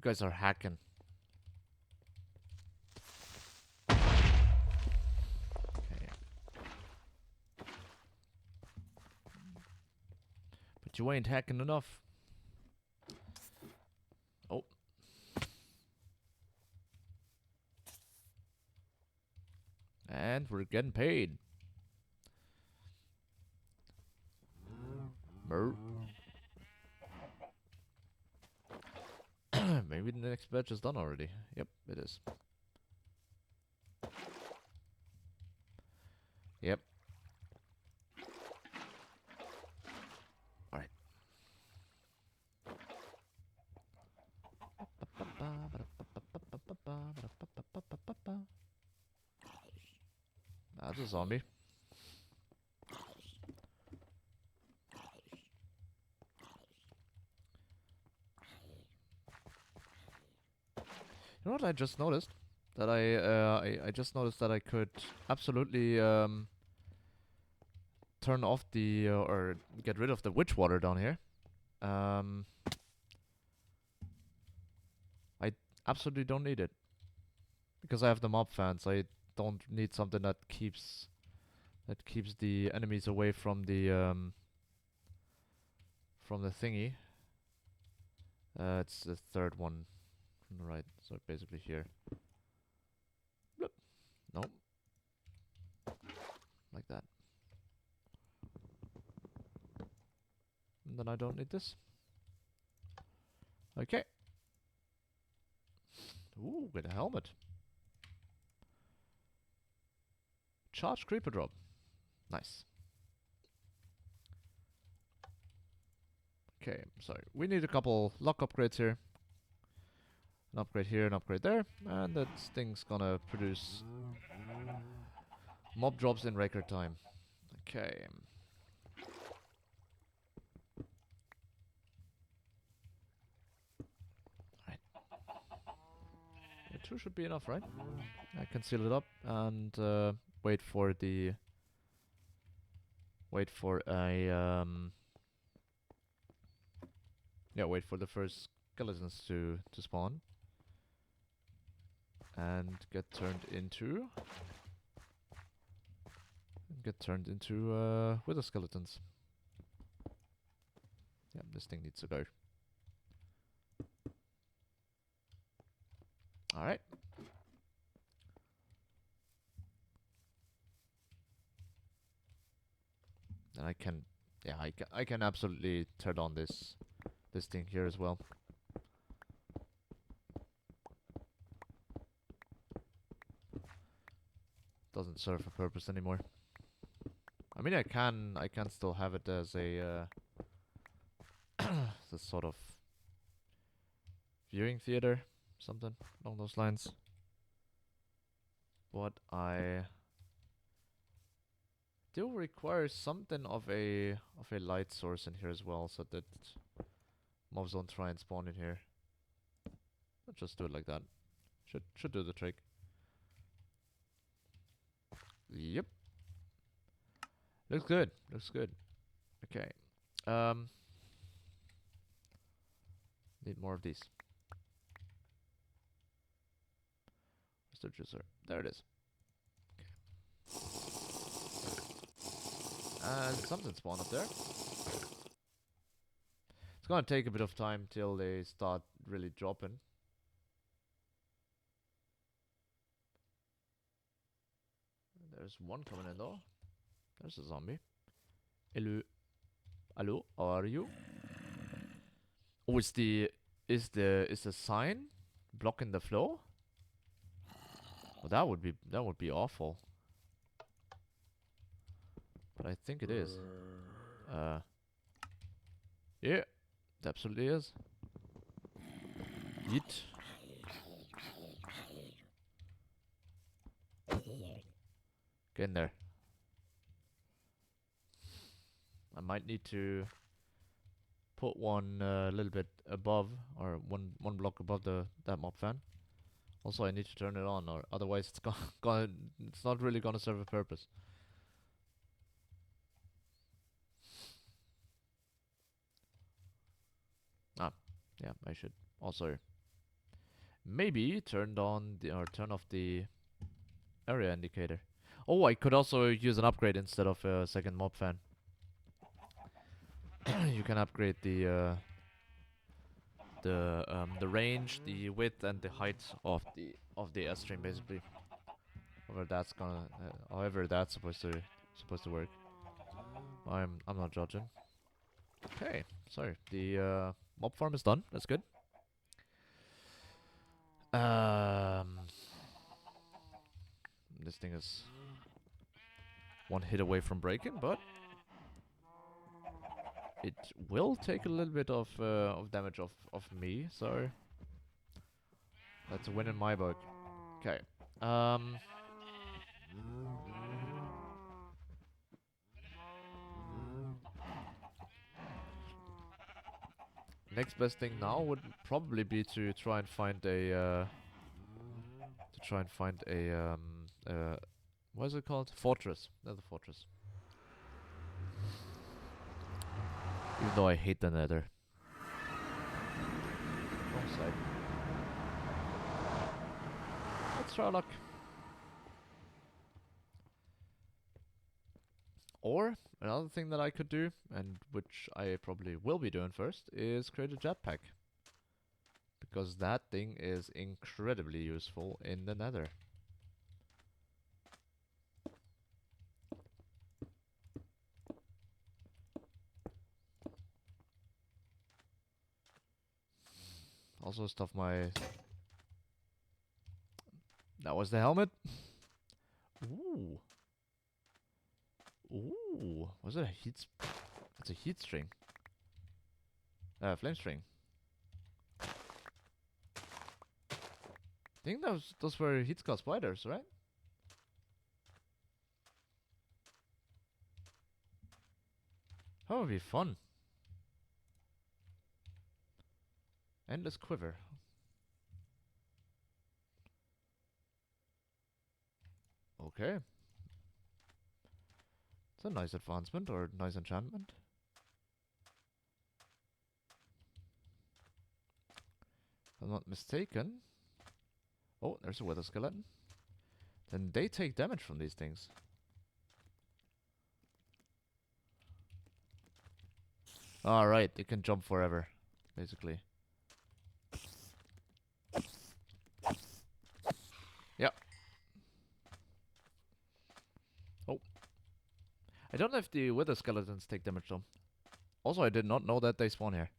guys are hacking. Okay. But you ain't hacking enough. Oh. And we're getting paid. Maybe the next batch is done already. Yep, it is. Yep. Alright. That's a zombie. You know what I just noticed? That I just noticed that I could absolutely turn off the or get rid of the witch water down here. I absolutely don't need it because I have the mob fans. I don't need something that keeps the enemies away from the thingy. It's the third one from the right, so basically here. Bloop. Nope. Like that. And then I don't need this. Okay. Ooh, get a helmet. Charged creeper drop. Nice. Okay, sorry. We need a couple lock upgrades here. An upgrade here, an upgrade there. And that thing's gonna produce mob drops in record time. Okay. Alright. Yeah, 2 should be enough, right? I can seal it up and wait for the... Wait for a... Yeah, wait for the first skeletons to spawn. And get turned into... wither skeletons. Yeah, this thing needs to go. Alright. And I can... Yeah, I can absolutely turn on this thing here as well. Doesn't serve a purpose anymore. I mean, I can still have it as a the sort of viewing theater, something along those lines. But I do require something of a light source in here as well, so that mobs don't try and spawn in here. I'll just do it like that. Should do the trick. Yep. Looks good. Looks good. Okay. Need more of these. Where's the juicer? There it is. Okay. And something spawned up there. It's gonna take a bit of time till they start really dropping. There's one coming in though. There's a zombie. Hello. Hello, how are you? Oh, is the sign blocking the flow? Well, that would be awful. But I think it is. Yeah, it absolutely is. Yeet. Get in there. I might need to put one a little bit above, or one block above that mob fan. Also, I need to turn it on, or otherwise it's it's not really gonna serve a purpose. Ah, yeah, I should also maybe turn off the area indicator. Oh, I could also use an upgrade instead of a second mob fan. You can upgrade the range, the width, and the height of the airstream, basically. However that's supposed to work. I'm not judging. Okay, sorry. The mob farm is done. That's good. This thing is one hit away from breaking, but it will take a little bit of damage off me, so that's a win in my book. Okay. Next best thing now would probably be to try and find a what is it called? Fortress. Another fortress. Even though I hate the nether. Wrong side. Let's try our luck. Or another thing that I could do, and which I probably will be doing first, is create a jetpack. Because that thing is incredibly useful in the nether. Also stuff my... That was the helmet. Ooh. Ooh. Was it a heat... It's a heat string. Flame string. I think those were heat scar spiders, right? That would be fun. Endless quiver. Okay. It's a nice advancement or nice enchantment. If I'm not mistaken. Oh, there's a wither skeleton. Then they take damage from these things. Alright, they can jump forever, basically. Yep. Oh. I don't know if the wither skeletons take damage though. Also, I did not know that they spawn here.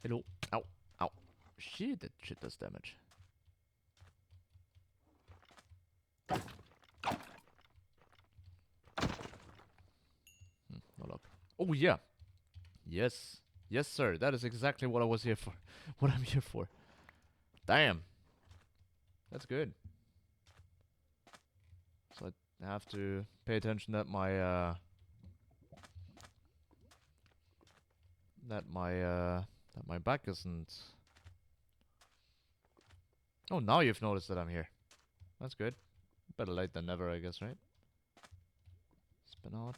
Hello. Ow. Ow. Shit, that shit does damage. No luck. Oh, yeah. Yes. Yes, sir. That is exactly what I was here for. What I'm here for. Damn. That's good. So I have to pay attention that my back isn't... Oh, now you've noticed that I'm here. That's good. Better late than never, I guess, right? Spin out.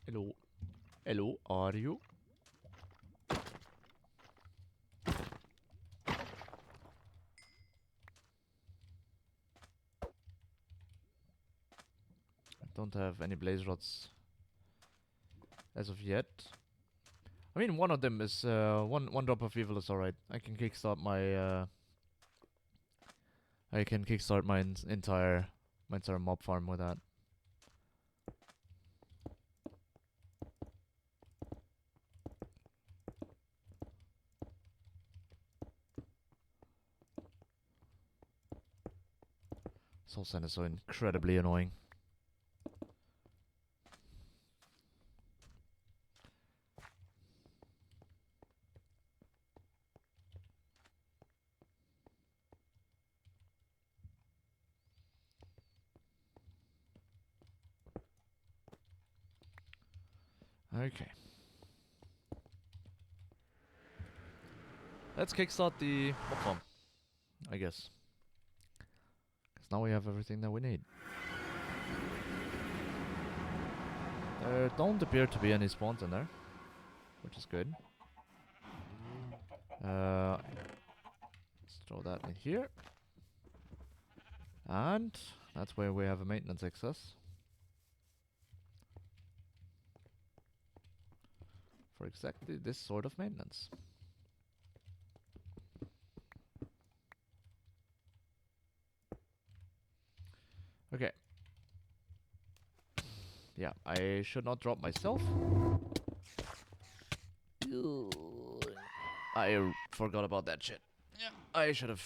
Hello. Hello, are you? I don't have any blaze rods as of yet. I mean, one of them is one drop of evil is alright. I can kickstart my entire mob farm with that. Soul Sand is so incredibly annoying. Okay. Let's kickstart the mob farm, I guess. Because now we have everything that we need. There don't appear to be any spawns in there, which is good. Let's throw that in here. And that's where we have a maintenance access. For exactly this sort of maintenance. Okay. Yeah, I should not drop myself. I forgot about that shit. Yeah, I should have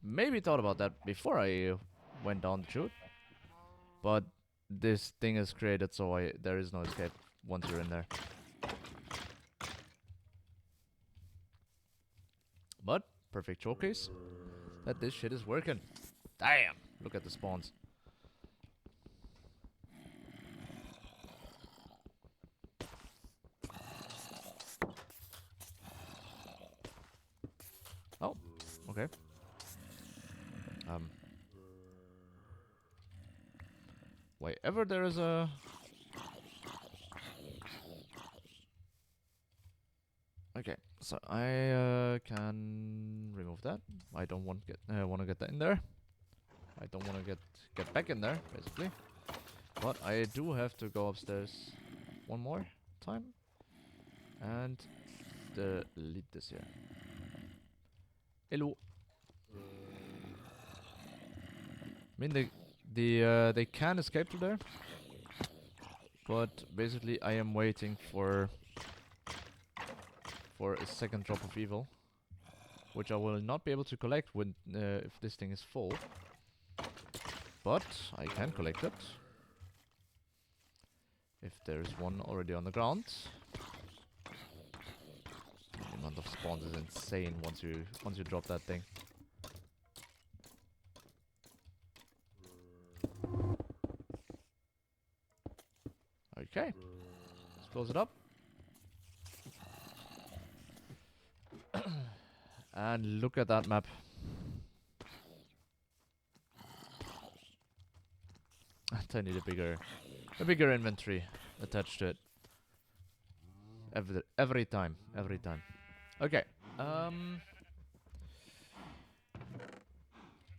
maybe thought about that before I went down the chute. But this thing is created so there is no escape once you're in there. But perfect showcase that this shit is working. Damn, look at the spawns. Oh, okay. Wherever there is a... Okay, so I can remove that. I don't want to get that in there. I don't want to get back in there, basically. But I do have to go upstairs one more time and delete this here. Hello. I mean they can escape through there, but basically I am waiting for a second drop of evil, which I will not be able to collect when if this thing is full. But I can collect it if there's one already on the ground. The amount of spawns is insane once you drop that thing. Okay, let's close it up. And look at that map. I need a bigger inventory attached to it. Every time. Okay.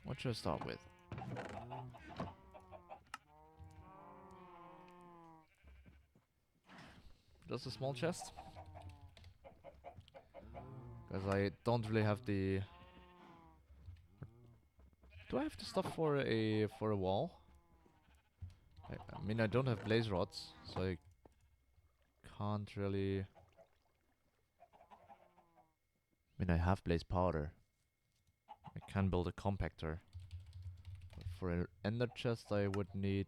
What should I start with? Just a small chest. Because I don't really have the... Do I have the stuff for a wall? I mean, I don't have blaze rods, so I can't really... I mean, I have blaze powder. I can build a compactor. But for an ender chest, I would need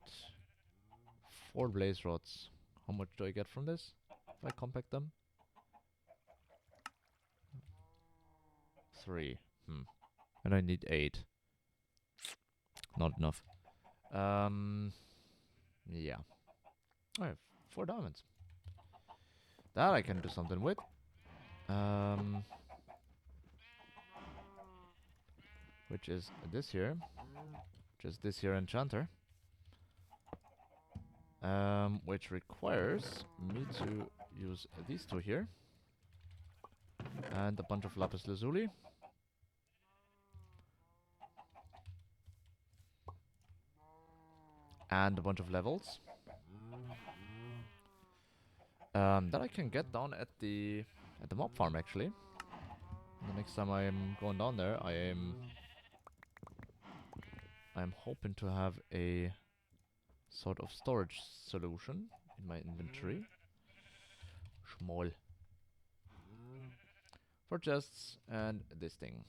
4 blaze rods. How much do I get from this if I compact them? 3. And I need 8. Not enough. Yeah. I have 4 diamonds. That I can do something with. Which is this here. Just this here enchanter. Which requires me to use these 2 here. And a bunch of lapis lazuli. And a bunch of levels. That I can get down at the mob farm actually. The next time I am going down there, I'm hoping to have a sort of storage solution in my inventory. Small. For chests and this thing.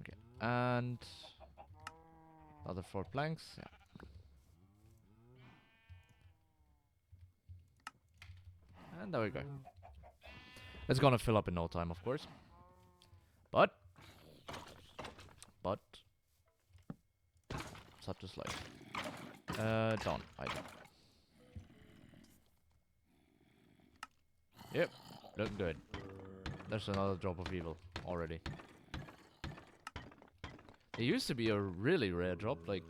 Okay, and other 4 planks, yeah. And there we go. It's gonna fill up in no time, of course. But such is life. Done. I done. Yep, looking good. There's another drop of evil already. It used to be a really rare drop, like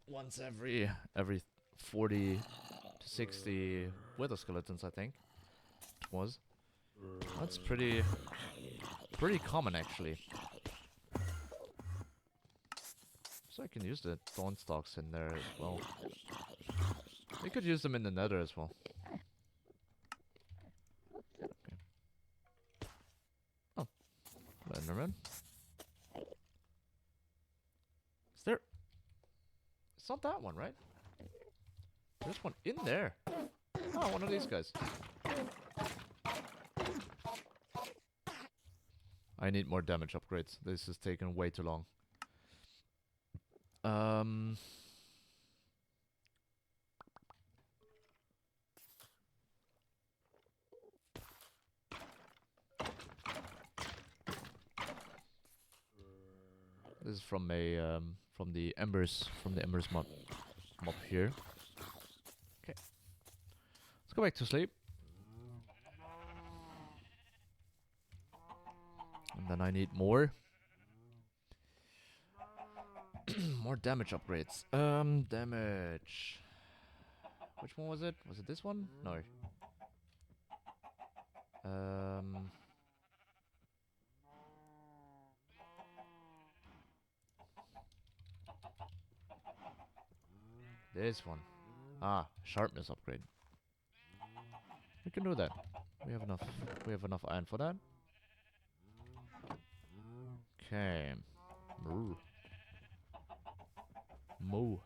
once every 40 to 60 wither skeletons, I think it was. That's pretty common actually. So I can use the thorn stalks in there as well. We could use them in the nether as well. Okay. Oh, Enderman. Is there? It's not that one, right? There's one in there. Oh, one of these guys. I need more damage upgrades. This is taking way too long. This is from a from the embers mob here. Okay, let's go back to sleep. And then I need more. More damage upgrades. Damage. Which one was it? Was it this one? No. This one. Ah, sharpness upgrade. We can do that. We have enough. We have enough iron for that. Okay. Moo. Moo.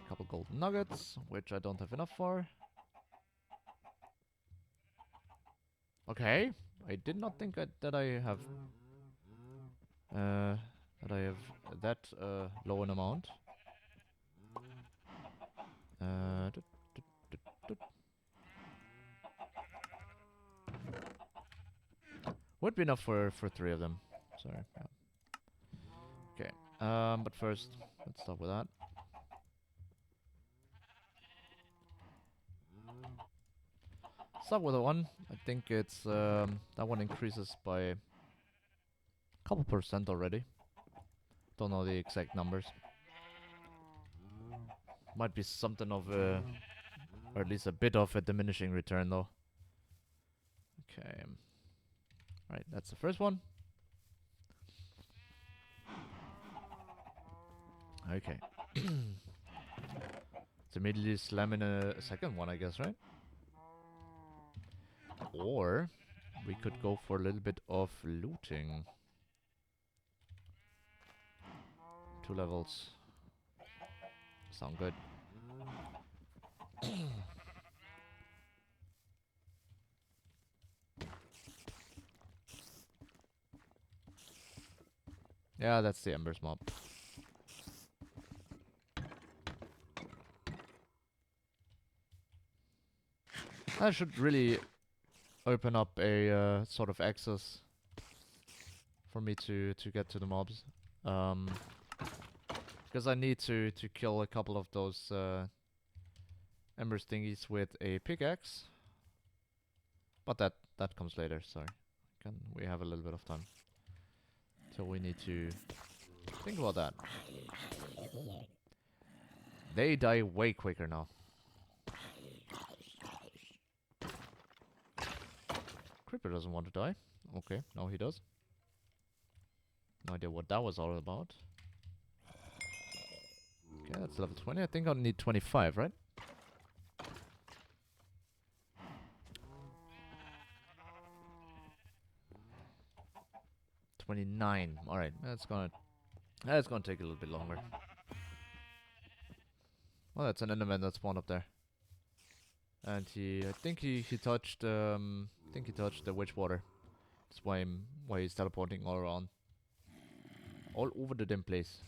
Couple golden nuggets, which I don't have enough for. Okay. I did not think that I have that low an amount. Would be enough for 3 of them. Sorry. Yeah. Okay. But first, let's start with that. Start with the one. I think it's that one increases by a couple % already. Don't know the exact numbers. Might be something of a, or at least a bit of a diminishing return though. Okay. Right, that's the first one. Okay. Let's immediately slam in a second one, I guess, right? Or we could go for a little bit of looting. 2 levels. Sound good. Yeah, that's the Embers mob. That should really open up a sort of access for me to get to the mobs. Because I need to kill a couple of those Embers thingies with a pickaxe. But that comes later, sorry. We have a little bit of time. So we need to think about that. They die way quicker now. Creeper doesn't want to die. Okay, now he does. No idea what that was all about. Okay, that's level 20. I think I'll need 25, right? $29. Alright, that's gonna take a little bit longer. Well, that's an enderman that spawned up there. And I think he touched the witch water. That's why he's teleporting all around. All over the damn place.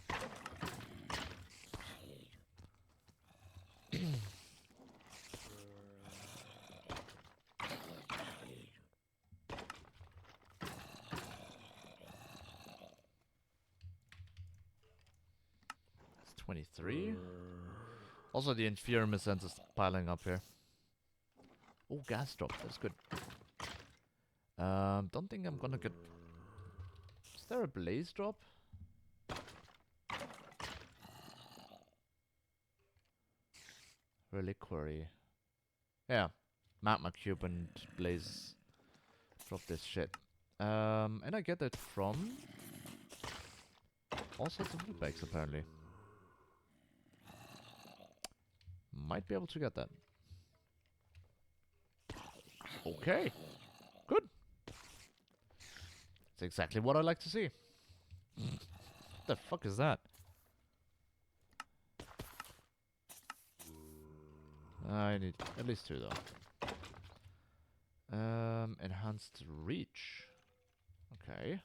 It's 23. Also, the inferior sense is piling up here. Oh, gas drop. That's good. Don't think I'm gonna get... Is there a blaze drop? Reliquary. Yeah. Magma cube and blaze drop this shit. And I get that from all sorts of loot bags apparently. Might be able to get that. Okay. Good. That's exactly what I like to see. What the fuck is that? I need at least 2 though. Enhanced reach. Okay.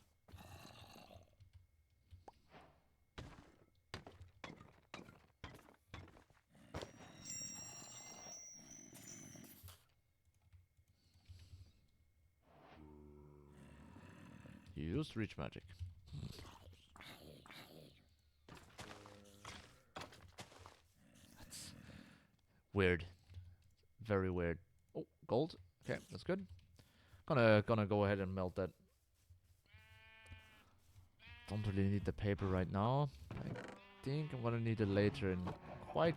Use reach magic. That's weird. Very weird. Oh, gold. Okay, that's good. Gonna go ahead and melt that. Don't really need the paper right now. I think I'm gonna need it later in quite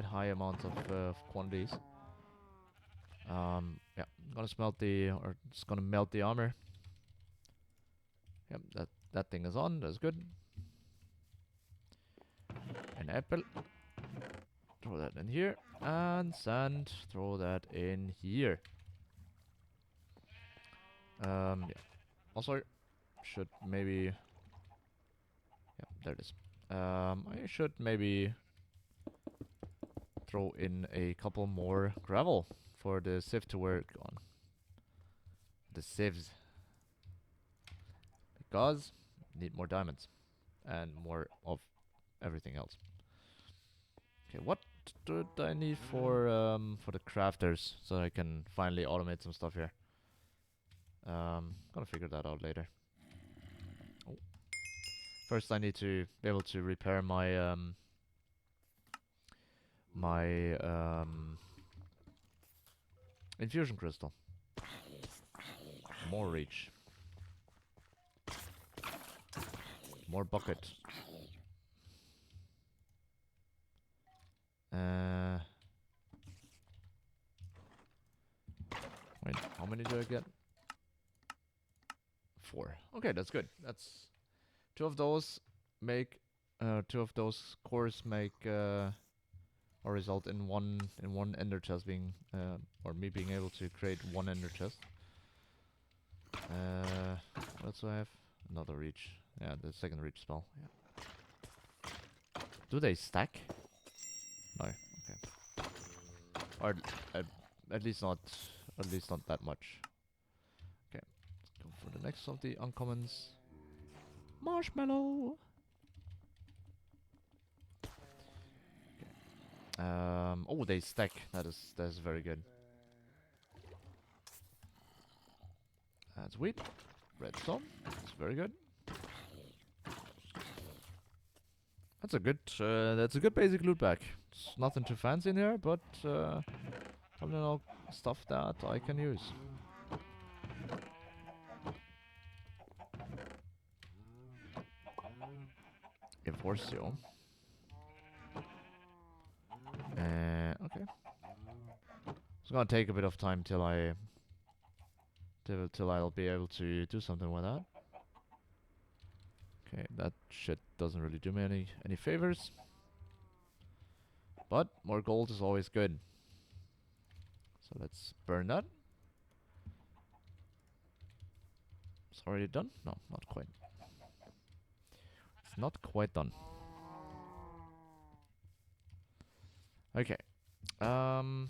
high amounts of quantities. Yeah, I'm gonna smelt the, or just gonna melt the armor. Yep, that thing is on. That's good. An apple. Throw that in here. And sand. Throw that in here. Yeah. Also, should maybe... Yeah, there it is. I should maybe throw in a couple more gravel for the sieve to work on. The sieves. Because need more diamonds. And more of everything else. Okay, what do I need for the crafters so I can finally automate some stuff here? Gonna figure that out later. Oh. First, I need to be able to repair my infusion crystal. More reach. More bucket. Wait, how many do I get? 4. Okay, that's good. That's 2 of those make 2 of those cores make or result in one ender chest being or me being able to create 1 ender chest. What else do I have? Another reach. Yeah, the second reach spell. Yeah. Do they stack? No. Okay. Or at least not that much. Okay. Let's go for the next of the uncommons. Marshmallow. Okay. Oh, they stack. That is very good. That's wheat. Redstone. That's very good. That's a good basic loot bag. It's nothing too fancy in here, but probably all stuff that I can use. Enforcio. Okay. It's gonna take a bit of time till I'll be able to do something with that. Okay, that shit doesn't really do me any favors. But more gold is always good. So let's burn that. It's already done? No, not quite. It's not quite done. Okay. Ooh.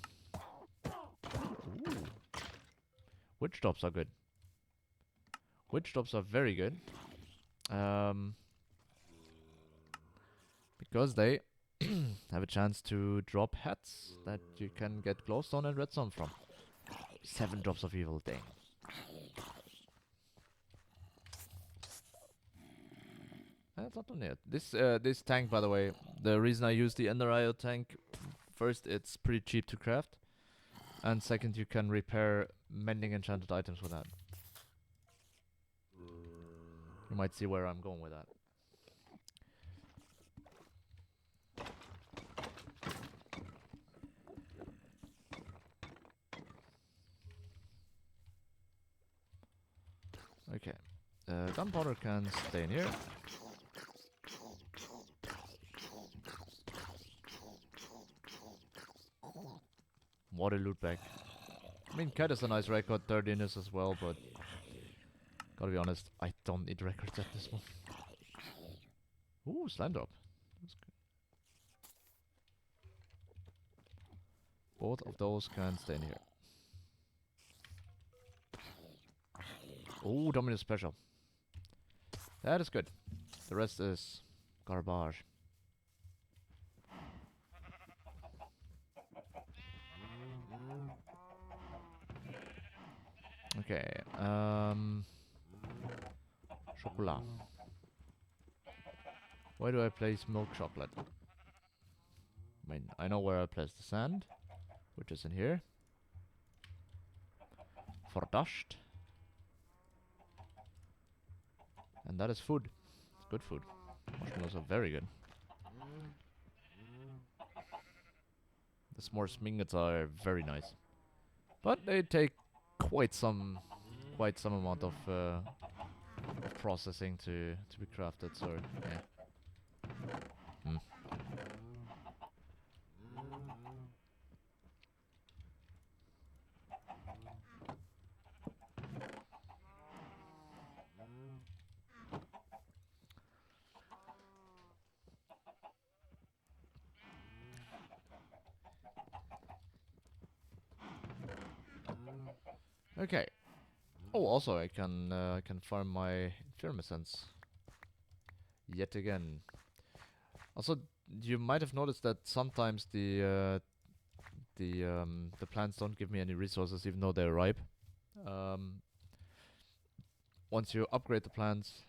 Witch drops are good. Witch drops are very good. Because they have a chance to drop hats that you can get glowstone and redstone from. 7 drops of evil, dang. It's not done yet. This tank, by the way, the reason I use the Ender IO tank, first, it's pretty cheap to craft, and second, you can repair mending enchanted items with that. You might see where I'm going with that. Okay. Gunpowder can stay in here. Water loot bag. I mean, cat is a nice record, 30ness as well, but gotta be honest, I don't need records at this one. Ooh, slime drop. That's good. Both of those can stay in here. Oh, Dominus Special. That is good. The rest is garbage. Okay, chocolate. Where do I place milk chocolate? I mean, I know where I place the sand, which is in here. For dust. And that is food. It's good food. Marshmallows are very good. The s'mores mingets are very nice, but they take quite some amount of processing to be crafted. So yeah. Okay. Oh, also I can farm my Firmicence yet again. Also, you might have noticed that sometimes the plants don't give me any resources even though they're ripe. Once you upgrade the plants,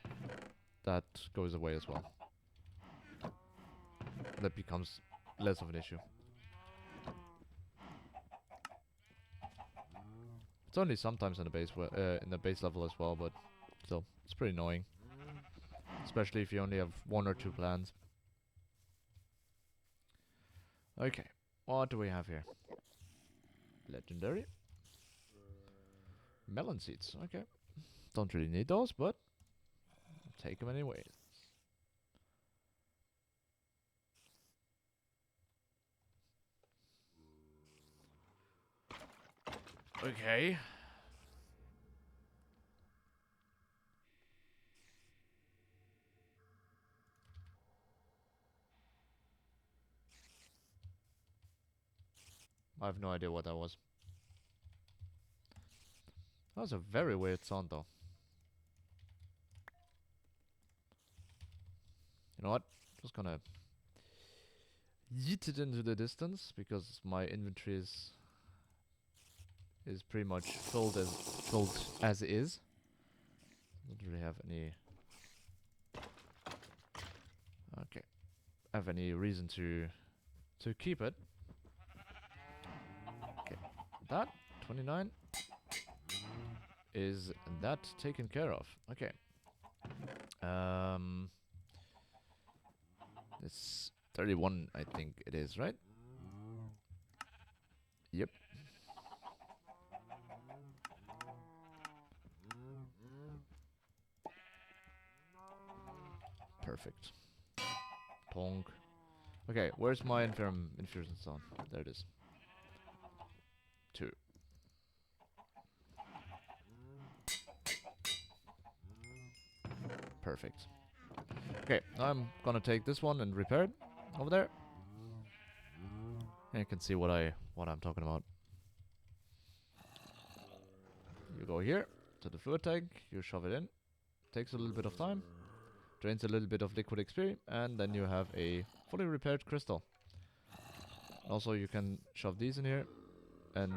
that goes away as well. That becomes less of an issue. It's only sometimes in the base level as well, but still, it's pretty annoying. Especially if you only have 1 or 2 plants. Okay, what do we have here? Legendary. Melon seeds, okay. Don't really need those, but take them anyway. Okay. I have no idea what that was. That was a very weird sound though. You know what? Just gonna yeet it into the distance because my inventory is pretty much filled as is. Don't really have any have any reason to keep it. Okay, that 29 is that taken care of. Okay. It's 31, I think it is, right? Yep. Perfect. Tonk. Okay, where's my infusion zone? There it is. 2. Perfect. Okay, now I'm gonna take this one and repair it over there. And you can see what I'm talking about. You go here to the fluid tank, you shove it in. Takes a little bit of time. Drains a little bit of liquid XP, and then you have a fully repaired crystal. Also, you can shove these in here, and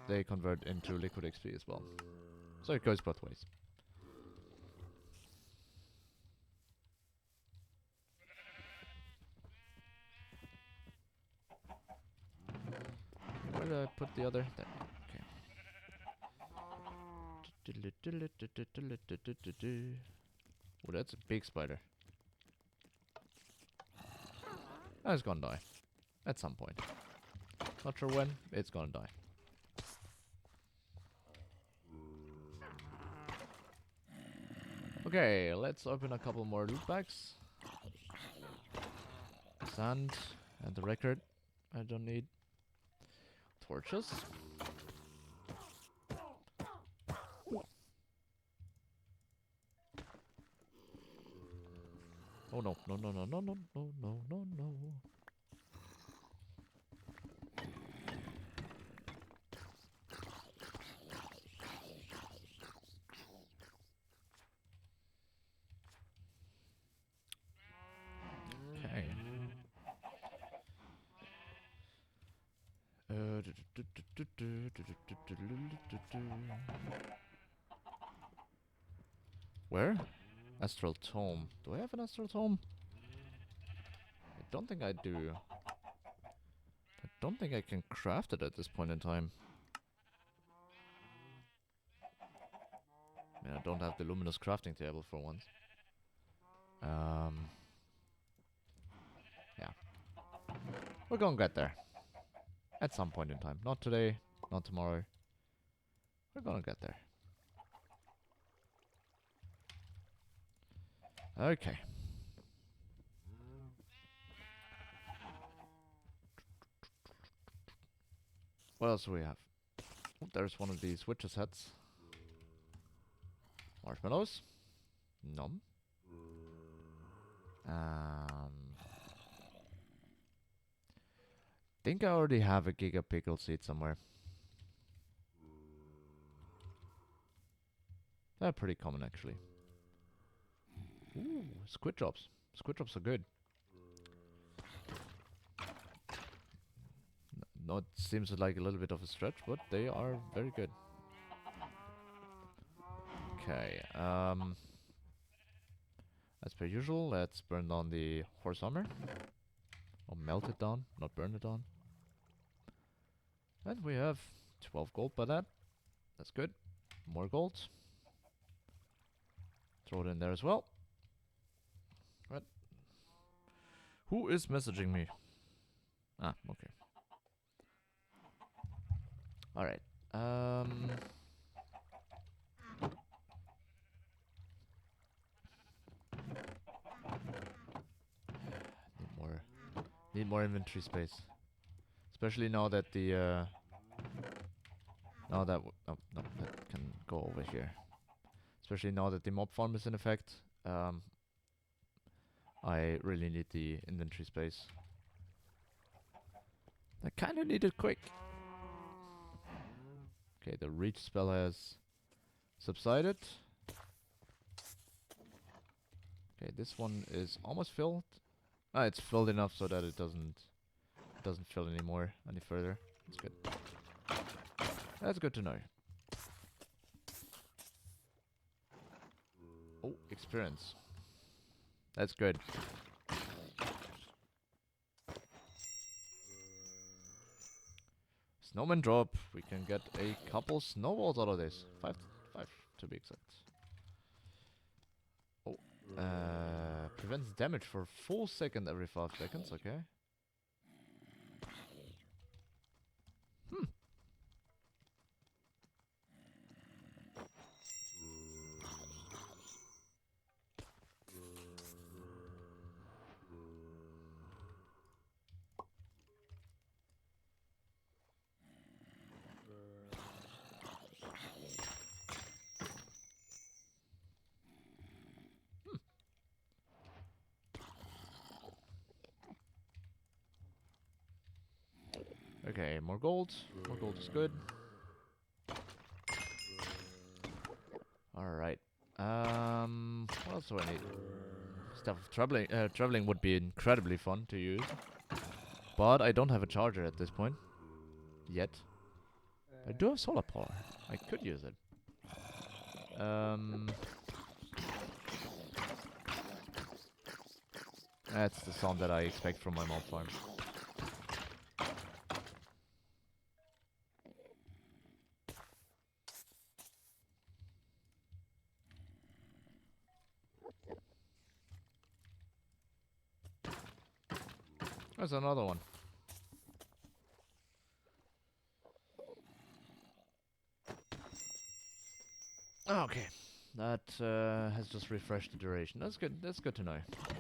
they convert into liquid XP as well. So it goes both ways. did I put the other? There. Okay. Oh, that's a big spider. Oh, it's gonna die. At some point. Not sure when, it's gonna die. Okay, let's open a couple more loot bags. Sand and the record. I don't need torches. Oh no, no, no, no, no, no, no, no, no, no. Okay. Where? Astral Tome. Do I have an Astral Tome? I don't think I do. I don't think I can craft it at this point in time. I mean, I don't have the luminous crafting table for once. Yeah. We're gonna get there. At some point in time. Not today, not tomorrow. We're gonna get there. Okay. What else do we have? Oh, there's one of these witches' heads. Marshmallows. Nom. Think I already have a Giga Pickle seed somewhere. They're pretty common actually. Ooh, squid drops. Squid drops are good. No, it seems like a little bit of a stretch, but they are very good. Okay, as per usual, let's burn down the horse armor. Or melt it down, not burn it down. And we have 12 gold by that. That's good. More gold. Throw it in there as well. What? Who is messaging me? Ah, okay. Alright. Need more inventory space. Especially now that the that can go over here. Especially now that the mob farm is in effect. I really need the inventory space. I kinda need it quick. Okay, the reach spell has subsided. Okay, this one is almost filled. Ah, it's filled enough so that it doesn't fill anymore any further. That's good. That's good to know. Oh, experience. That's good. Snowman drop. We can get a couple snowballs out of this. Five to be exact. Oh, prevents damage for a full second every 5 seconds. Okay. Okay, more gold. More gold is good. Alright. What else do I need? Stuff of traveling would be incredibly fun to use. But I don't have a charger at this point. Yet. I do have solar power. I could use it. That's the sound that I expect from my mob farm. There's another one. Okay, that has just refreshed the duration. That's good. That's good to know. Okay.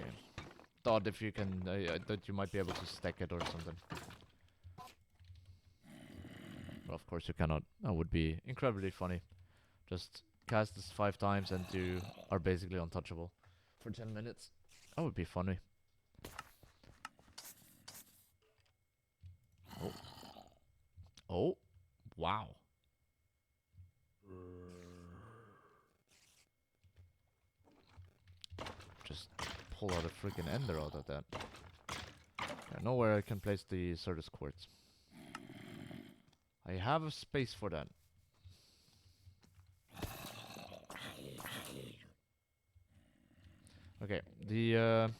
Thought if you can, that you might be able to stack it or something. But of course you cannot. That would be incredibly funny. Just cast this 5 times and you are basically untouchable for 10 minutes. That would be funny. Oh. Oh. Wow. Just pull out a freaking ender out of that. I know where I can place the Certus quartz. I have a space for that. Okay, the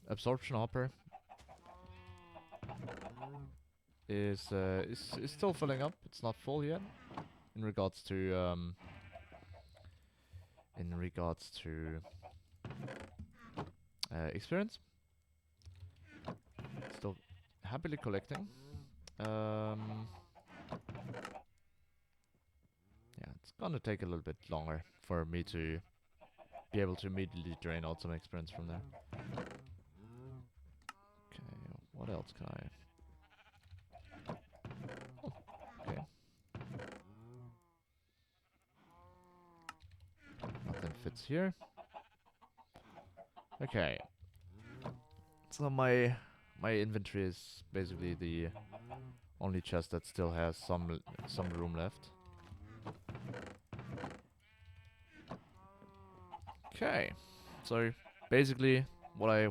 absorption hopper is still filling up. It's not full yet. In regards to experience. Still happily collecting. Yeah, it's gonna take a little bit longer for me to be able to immediately drain out some experience from there. Okay, what else can I... Oh, okay. Nothing fits here. Okay. So my inventory is basically the only chest that still has some room left. Okay. So basically what I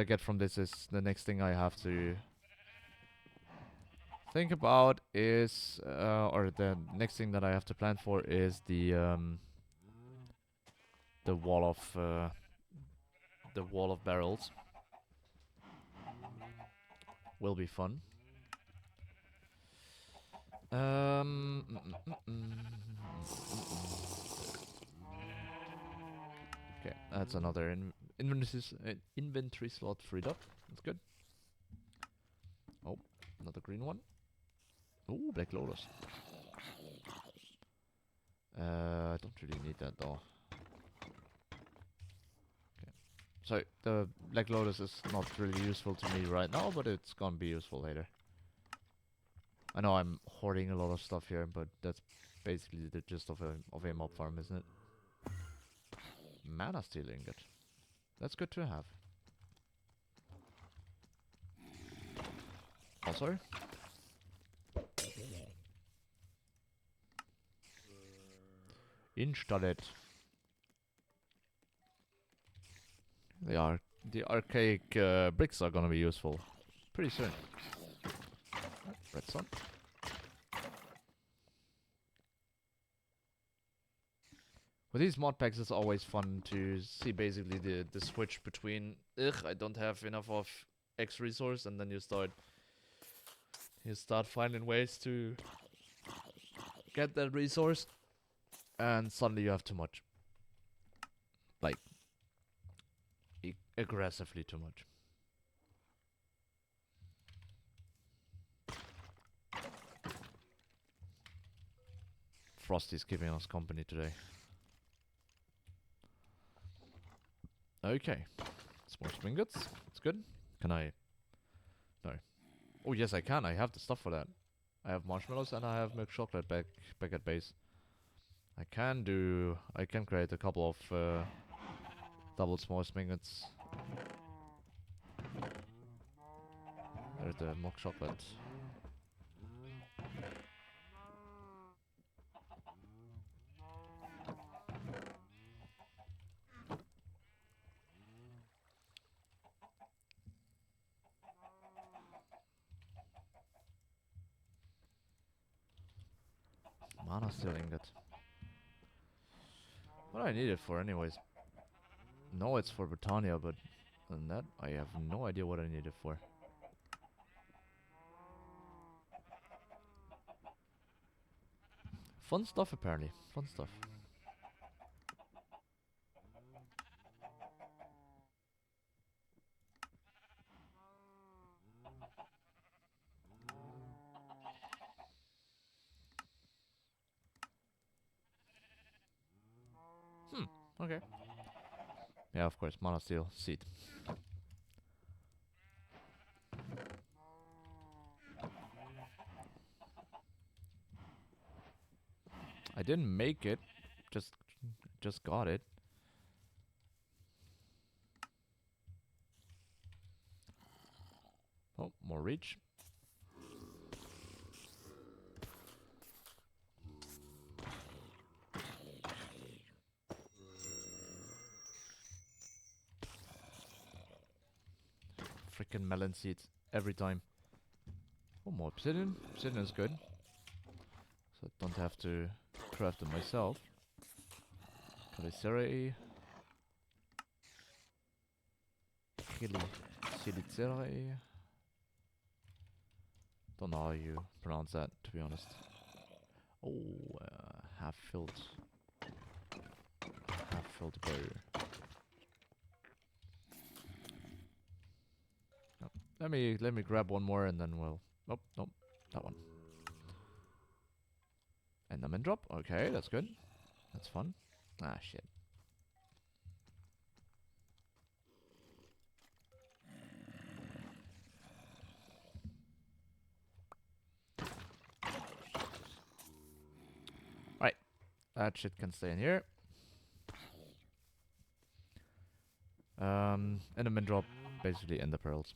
get from this is the next thing I have to think about is or the next thing that I have to plan for is the wall of barrels. Will be fun. Okay, that's another inventory slot freed up. That's good. Oh, another green one. Oh, Black Lotus. I don't really need that though. Okay, so the Black Lotus is not really useful to me right now, but it's gonna be useful later. I know I'm hoarding a lot of stuff here, but that's basically the gist of a mob farm, isn't it? Mana steel ingot. That's good to have. Also, install it. The archaic bricks are gonna be useful pretty soon. Redstone. With these mod packs, it's always fun to see basically the switch between I don't have enough of X resource, and then you start finding ways to get that resource, and suddenly you have too much. Like aggressively too much. Frosty's giving us company today. Okay. Some more spingots. That's good. Can I... No. Oh, yes, I can. I have the stuff for that. I have marshmallows and I have milk chocolate back at base. I can create a couple of double small spingots. There's the milk chocolate. Mana steel ingot. What do I need it for anyways? No, it's for Britannia, but other than that, I have no idea what I need it for. Fun stuff apparently. Fun stuff. Okay. Yeah, of course, mana steel seed. I didn't make it, just got it. Oh, more reach. Freaking melon seeds every time. Oh, more obsidian. Obsidian is good. So I don't have to craft it myself. Calicerae. Calicerae. Don't know how you pronounce that, to be honest. Oh, half-filled bow. Oh, let me grab one more and then we'll. Nope, nope, that one. Enderman drop. Okay, that's good. That's fun. Ah, shit. Right, that shit can stay in here. Enderman drop, basically ender pearls.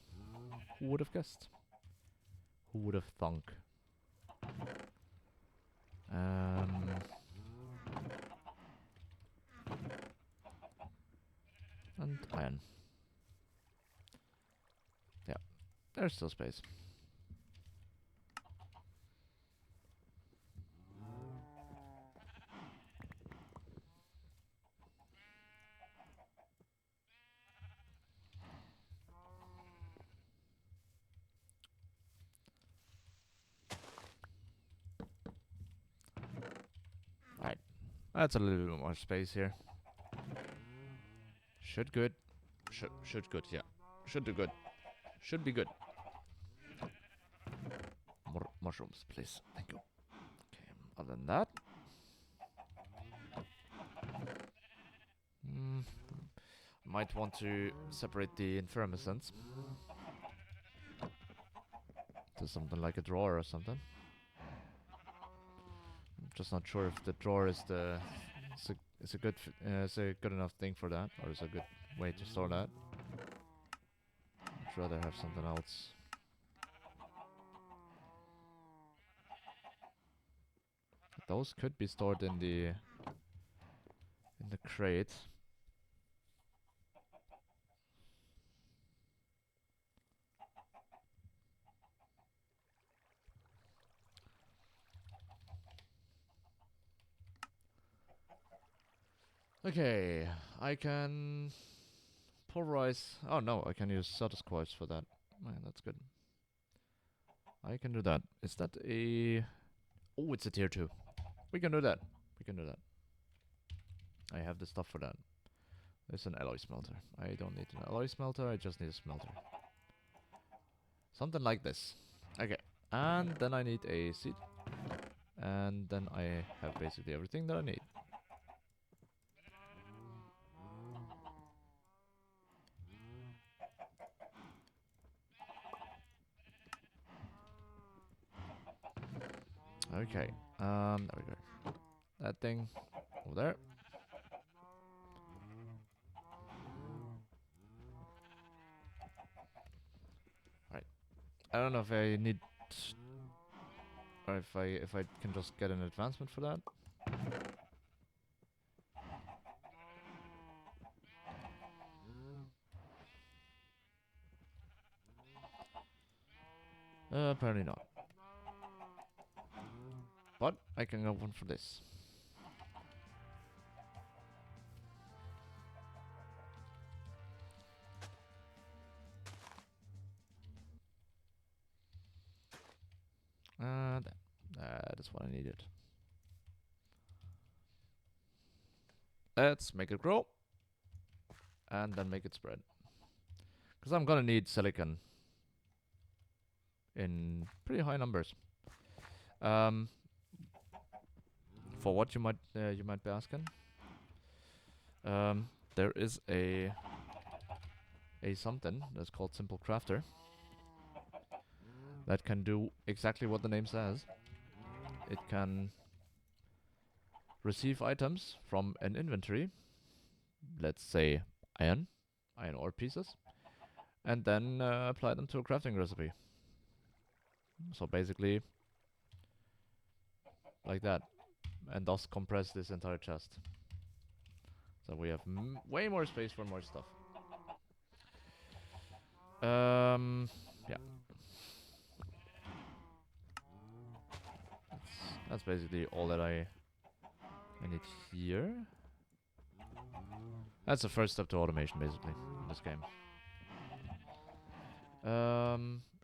Who would have guessed? Who would have thunk? And iron. Yeah, there's still space. Right, that's a little bit more space here. Should good. Should good, yeah. Should do good. Should be good. More mushrooms, please. Thank you. Okay, other than that. Might want to separate the infermescence to something like a drawer or something. I'm just not sure if the drawer is is a good enough thing for that, or is a good way to store that. I'd rather have something else. Those could be stored in the crate. Okay, I can pulverize. Oh no, I can use status quartz for that. Man, that's good. I can do that. Is that a... Oh, it's a tier 2. We can do that. We can do that. I have the stuff for that. There's an alloy smelter. I don't need an alloy smelter, I just need a smelter. Something like this. Okay. And then I need a seed. And then I have basically everything that I need. Okay. There we go. That thing over there. Right. I don't know if I need, or if I can just get an advancement for that. Apparently not. But I can go one for this. That is what I needed. Let's make it grow. And then make it spread. Because I'm gonna need silicon in pretty high numbers. For what you might be asking? There is a something that's called Simple Crafter that can do exactly what the name says. It can receive items from an inventory, let's say iron ore pieces, and then apply them to a crafting recipe. So basically, like that, and thus compress this entire chest. So we have way more space for more stuff. Yeah. That's basically all that I need here. That's the first step to automation, basically, in this game.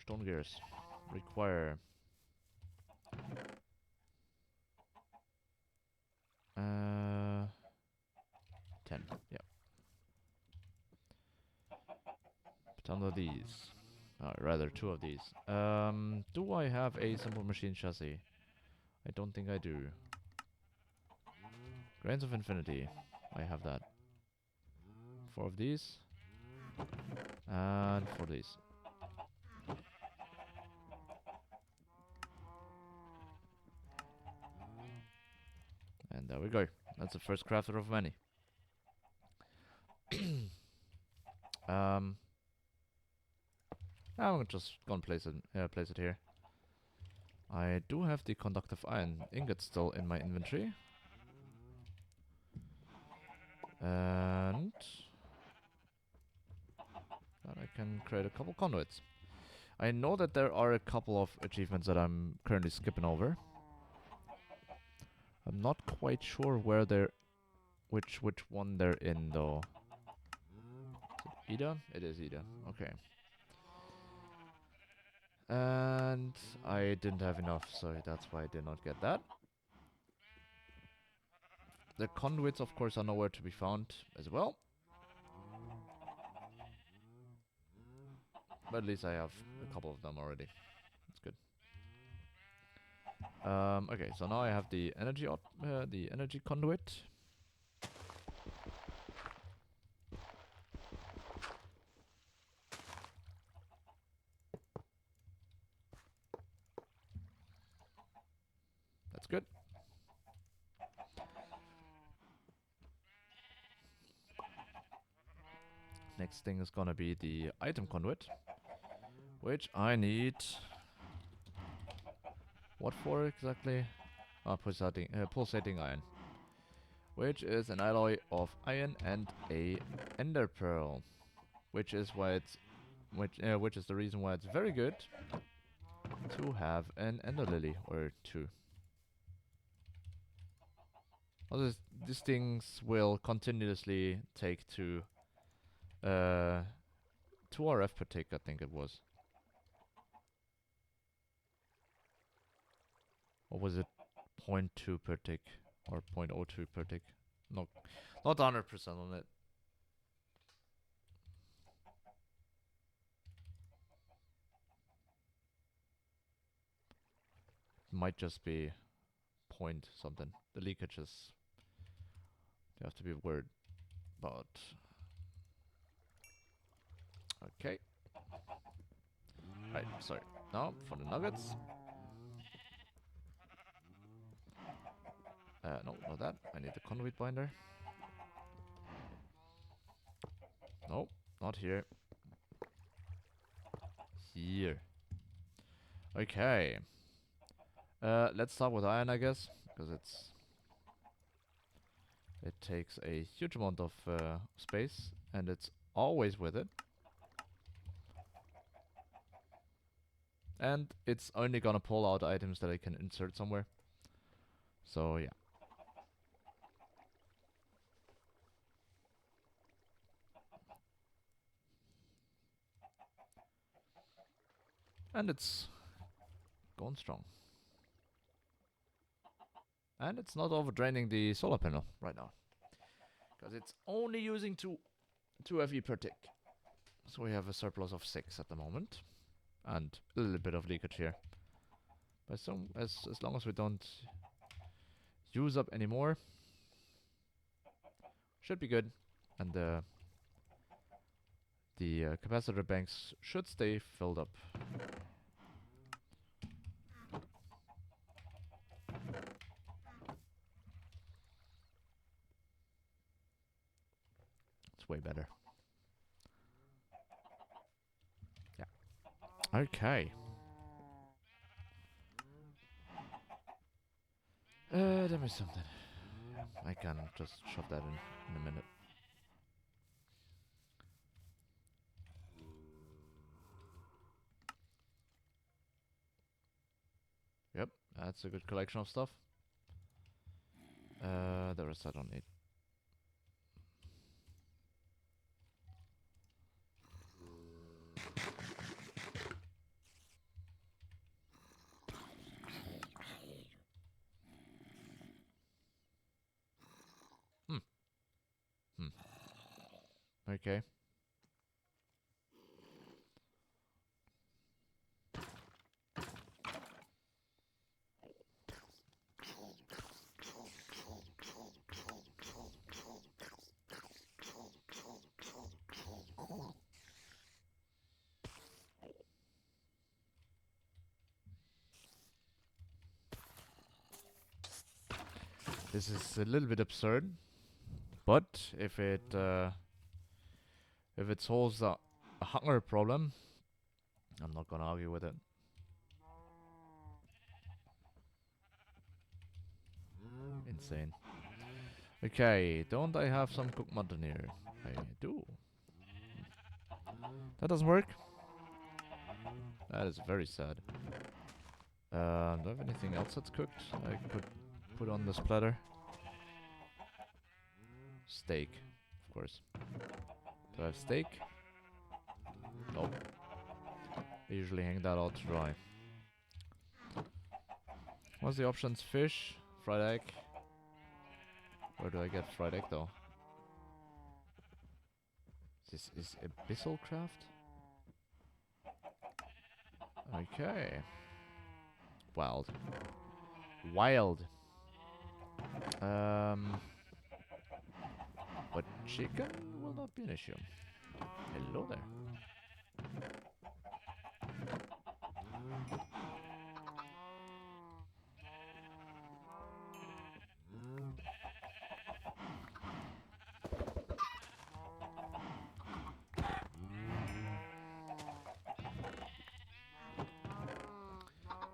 Stone gears require 10. Yeah. Ton of these. Rather 2 of these. Do I have a simple machine chassis? I don't think I do. Grains of Infinity. I have that. 4 of these. And 4 of these. And there we go. That's the first crafter of many. I'm just gonna place it here. I do have the conductive iron ingot still in my inventory. And that I can create a couple conduits. I know that there are a couple of achievements that I'm currently skipping over. I'm not quite sure where they're, which one they're in though. Is it Ida? It is Ida. Okay. And I didn't have enough, so that's why I did not get that. The conduits, of course, are nowhere to be found as well. But at least I have a couple of them already. That's good. Okay, so now I have the energy conduit. That's good. Next thing is gonna be the item conduit, which I need. What for exactly? Pulsating iron, which is an alloy of iron and a ender pearl, which is why it's which is the reason why it's very good to have an ender lily or 2. Also, these things will continuously take 2 RF per tick, I think it was. Or was it 0.2 per tick? Or 0.02 per tick? No, not 100% on it. Might just be point something. The leakages, you have to be worried about. Okay. Right, sorry. Now for the nuggets. No, not that. I need the conduit binder. No, not here. Here. Okay. Let's start with iron, I guess, because it takes a huge amount of space, and it's always with it. And it's only gonna pull out items that I can insert somewhere. So yeah. And it's going strong. And it's not overdraining the solar panel right now, because it's only using 2 FE per tick. So we have a surplus of 6 at the moment, and a little bit of leakage here. But as long as we don't use up any more, should be good, and the capacitor banks should stay filled up. It's way better. Yeah. Okay. Tell me something. I can just shove that in a minute. Yep, that's a good collection of stuff. The rest I don't need. Okay. This is a little bit absurd, but if it solves a hunger problem, I'm not gonna argue with it. Insane. Okay, don't I have some cooked mutton here? I do. That doesn't work. That is very sad. Do I have anything else that's cooked I could put on this platter? Steak, of course. Do I have steak? Nope. I usually hang that out to dry. What's the options? Fish, fried egg. Where do I get fried egg though? This is abyssal craft? Okay. Wild. Wild. But chicken will not be an issue. Hello there.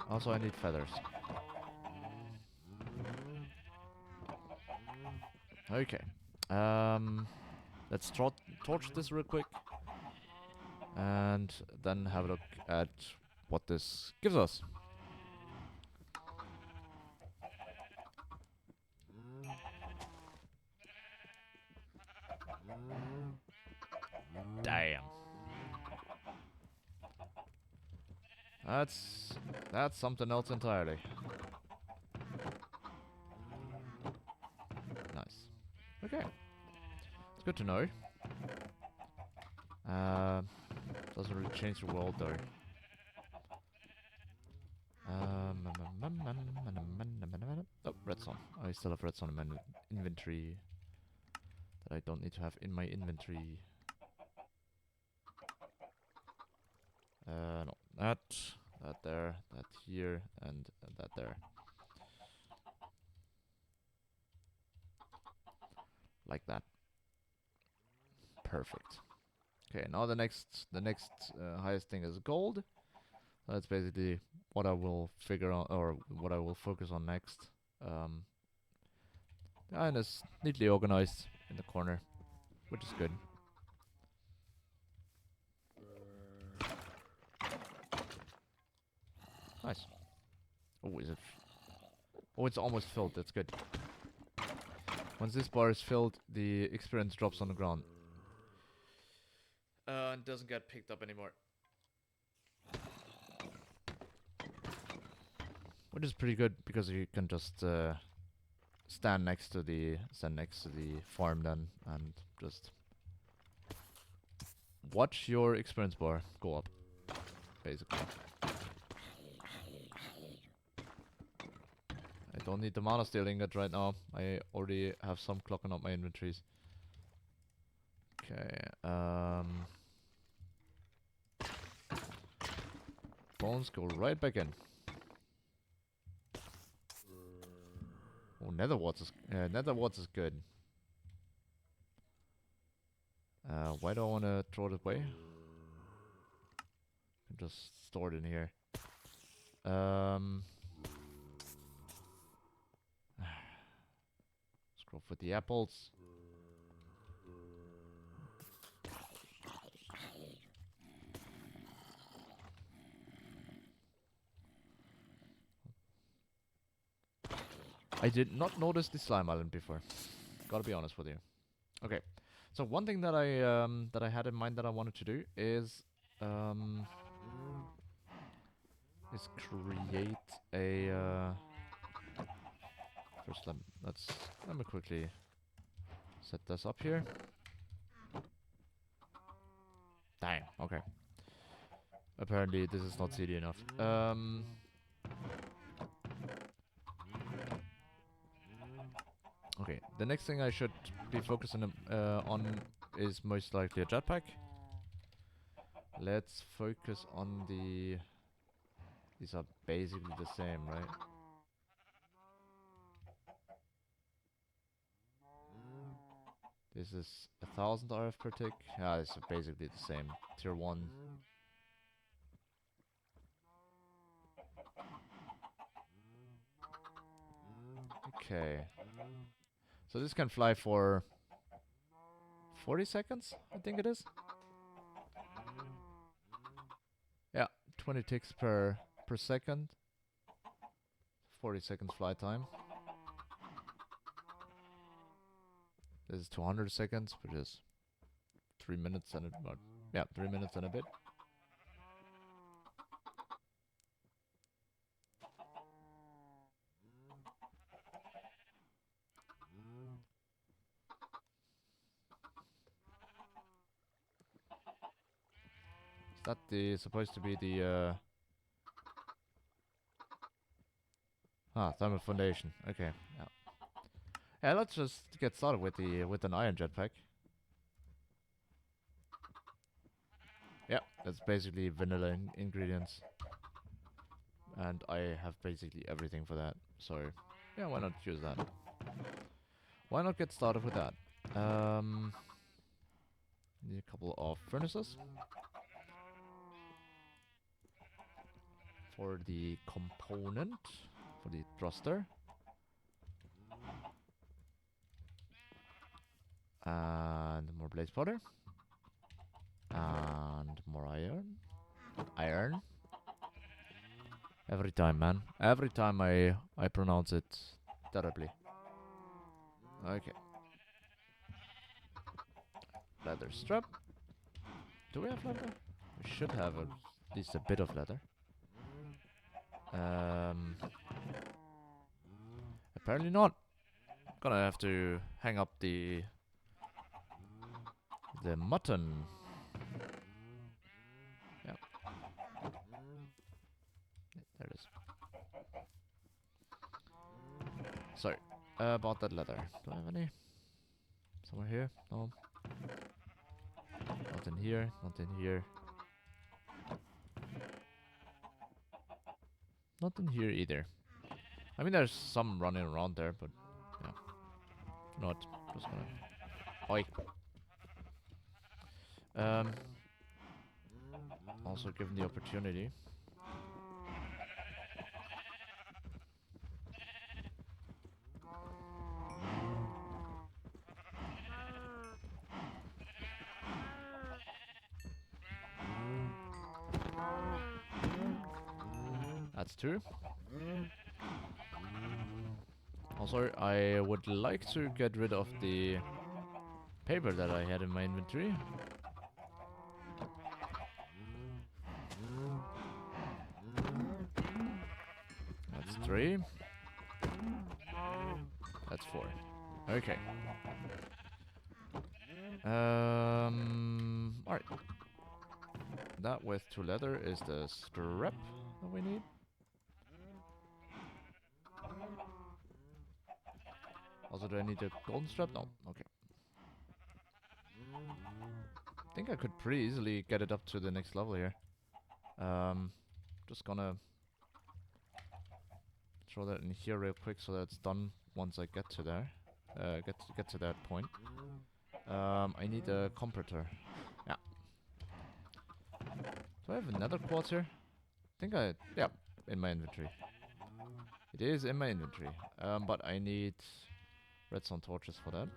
Also, I need feathers. Okay. Let's torch this real quick. And then have a look at what this gives us. Damn. That's something else entirely. Nice. Okay. It's good to know. Doesn't really change the world though. Oh, redstone. I still have redstone in my inventory that I don't need to have in my inventory. No, that there, that here, and that there. Like that. Perfect. Okay, now the next highest thing is gold. That's basically what I will figure out, or what I will focus on next. And it's neatly organized in the corner, which is good. Nice. Oh, is it? Oh, it's almost filled. That's good. Once this bar is filled, the experience drops on the ground. And doesn't get picked up anymore. Which is pretty good because you can just stand next to the farm then and just watch your experience bar go up, basically. I don't need the mana steel ingot right now. I already have some clocking up my inventories. Okay. Bones go right back in. Oh, nether warts is good. Why do I want to throw it away? Just store it in here. Scroll for the apples. I did not notice the slime island before. Gotta be honest with you. Okay, so one thing that I had in mind that I wanted to do is create a first let me quickly set this up here. Dang, okay. Apparently this is not CD enough. Okay, the next thing I should be focusing on is most likely a jetpack. Let's focus on the... These are basically the same, right? This is 1000 RF per tick. Yeah, it's basically the same. Tier 1. Okay. So this can fly for 40 seconds, I think it is. Yeah, 20 ticks per second. 40 seconds flight time. This is 200 seconds, which is 3 minutes and a... yeah, 3 minutes and a bit. Is that supposed to be the thermal foundation. Okay. Yeah. Yeah, let's just get started with an iron jetpack. Yeah, that's basically vanilla ingredients. And I have basically everything for that. So, yeah, why not use that? Why not get started with that? Need a couple of furnaces. For the component, for the thruster. And more blaze powder. And more iron. Iron. Every time, man. Every time I pronounce it terribly. Okay. Leather strap. Do we have leather? We should have at least a bit of leather. Apparently not. Gonna have to hang up the mutton. Yeah. There it is. So, about that leather. Do I have any? Somewhere here? No. Not in here. Not in here. Not in here either. I mean, there's some running around there, but yeah. You know what? Just gonna... Oi. Also given the opportunity. That's 2. Also, I would like to get rid of the paper that I had in my inventory. That's 3. That's 4. Okay. Alright. That with 2 leather is the strap that we need. Also, do I need a golden strap? No. Okay. I think I could pretty easily get it up to the next level here. Just gonna throw that in here real quick so that it's done once I get to there. Get to that point. I need a comparator. Yeah. Do I have another quartz here? I think yeah, in my inventory. It is in my inventory. But I need redstone torches for that.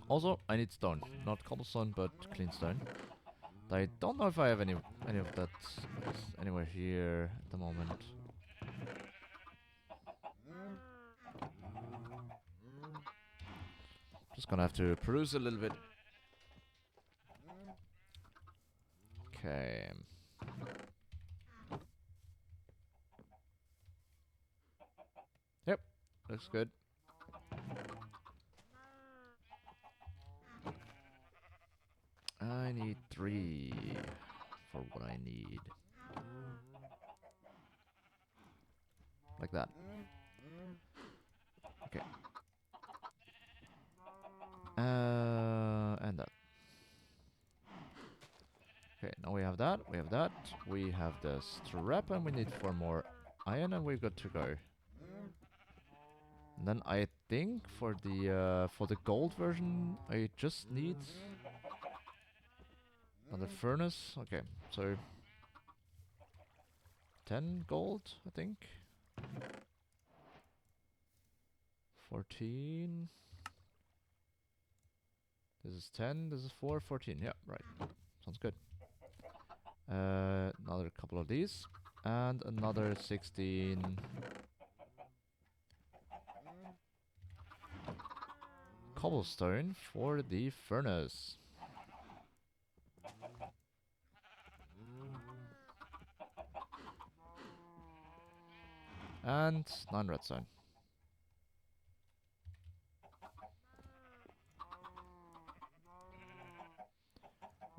Also, I need stone. Not cobblestone, but clean stone. I don't know if I have any of that anywhere here at the moment. Just gonna have to peruse a little bit. Okay. Yep, looks good. I need 3 for what I need. Like that. Okay. And that. Okay, now we have that, we have that. We have the strap and we need 4 more iron and we're good to go. And then I think for the gold version, I just need another furnace. Okay, so 10 gold, I think. 14. This is 10, this is 4, 14. Yeah, right. Sounds good. Another couple of these. And another 16. Cobblestone for the furnace. And 9 redstone.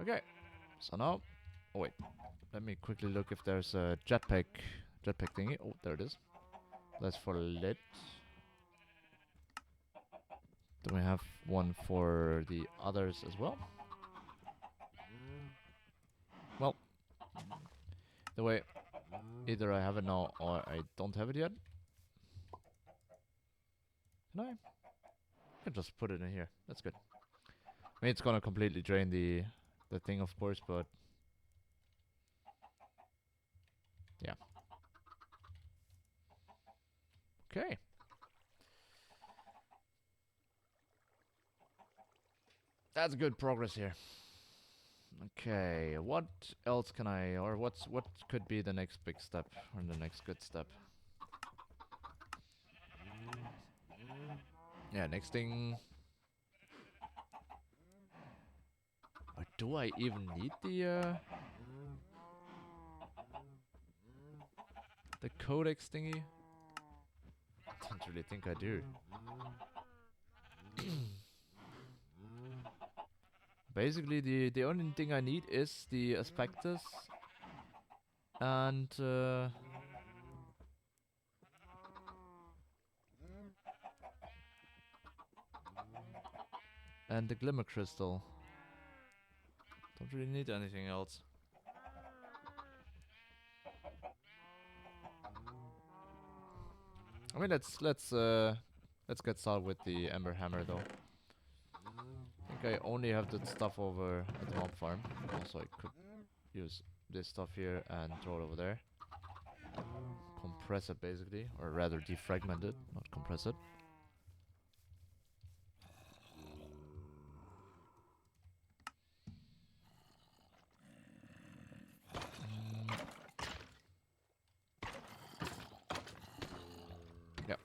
Okay, so now, oh wait, let me quickly look if there's a jetpack thingy. Oh, there it is. That's for lit. Then we have one for the others as well. Well, the way, either I have it now or I don't have it yet. Can I? I can just put it in here. That's good. I mean, it's gonna completely drain the thing, of course, but yeah. Okay. That's good progress here. Okay, what else can I, or what could be the next big step, or the next good step? Yeah, next thing. Or do I even need the codex thingy? I don't really think I do. Basically, the only thing I need is the aspectus and the glimmer crystal. Don't really need anything else. I mean, let's get started with the ember hammer though. I think I only have that stuff over at the mob farm. Also, I could use this stuff here and throw it over there. Compress it basically, or rather defragment it, not compress it. Yeah.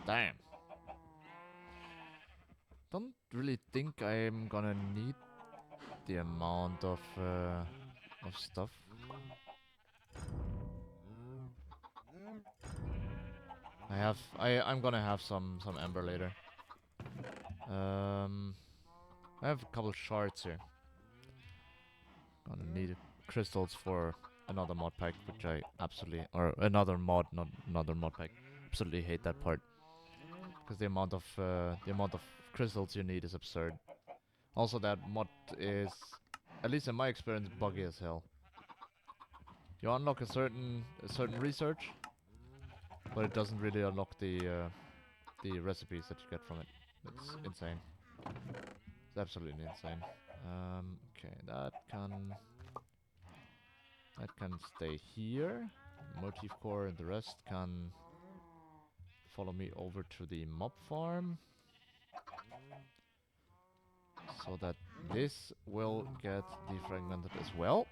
Damn. Don't really think I'm gonna need the amount of stuff. I'm gonna have some amber later. I have a couple shards here. Gonna need crystals for another mod pack, which I absolutely, or another mod, not another mod pack. Absolutely hate that part because the amount of crystals you need is absurd. Also, that mod is, at least in my experience, buggy as hell. You unlock a certain research, but it doesn't really unlock the recipes that you get from it. It's insane. It's absolutely insane. Okay, that can stay here. Motif core and the rest can follow me over to the mob farm, so that this will get defragmented as well.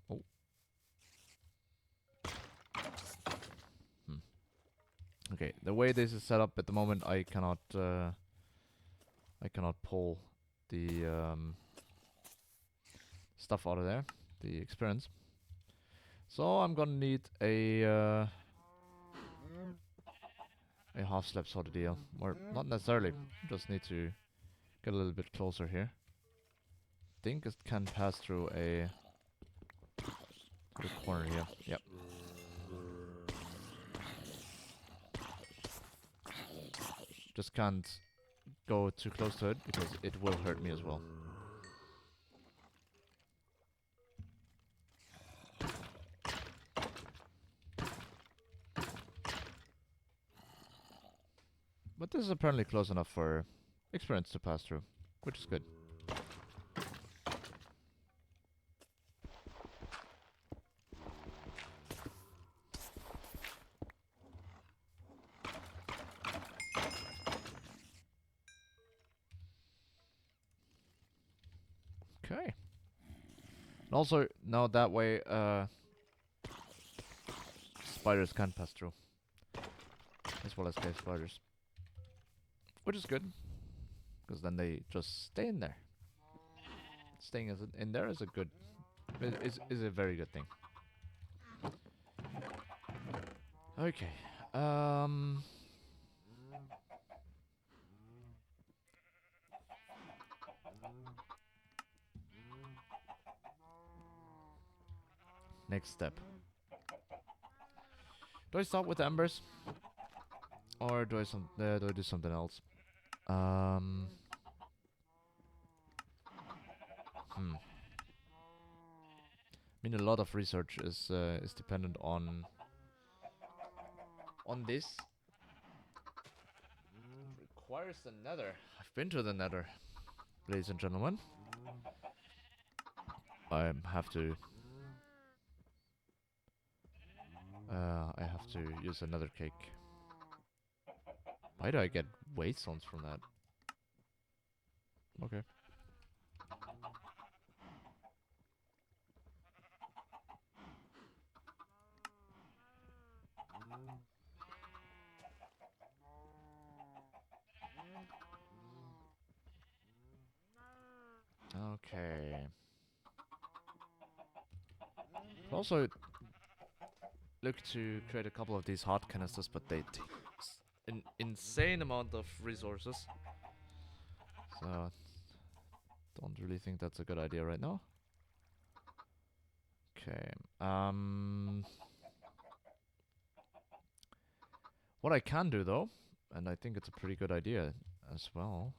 Oh. Okay, the way this is set up at the moment, I cannot pull the stuff out of there, the experience. So I'm gonna need a half slab sort of deal, or not necessarily. Just need to get a little bit closer here. Think it can pass through the corner here. Yep. Just can't go too close to it because it will hurt me as well. But this is apparently close enough for experience to pass through, which is good. Okay. And also, now that way, spiders can't pass through. As well as cave spiders. Which is good. Because then they just stay in there. Staying in there is a good... is a very good thing. Okay. Next step. Do I start with embers? Or do I do something else? I mean, a lot of research is dependent on this. It requires the nether. I've been to the nether, ladies and gentlemen. I have to use another cake. Why do I get waystones from that? Okay. Okay. Also, look to create a couple of these hot canisters, but they take an insane amount of resources. So, don't really think that's a good idea right now. Okay. What I can do though, and I think it's a pretty good idea as well,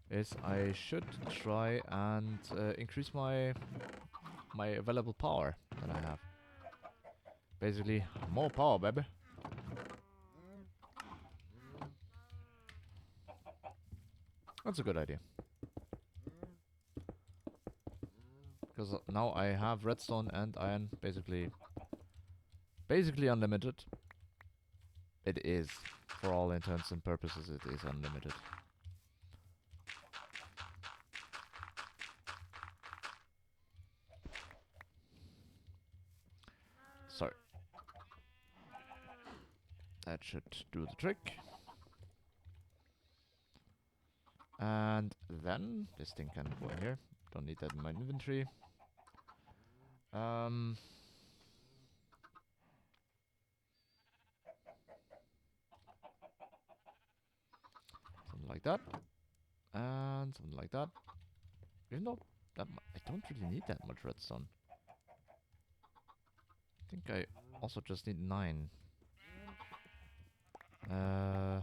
is I should try and increase my available power that I have. Basically, more power, baby. That's a good idea. Because now I have redstone and iron, basically unlimited. It is, for all intents and purposes, it is unlimited. Sorry. That should do the trick. And then this thing can go in here. Don't need that in my inventory. Something like that. And something like that. Even though that I don't really need that much redstone. I think I also just need 9. And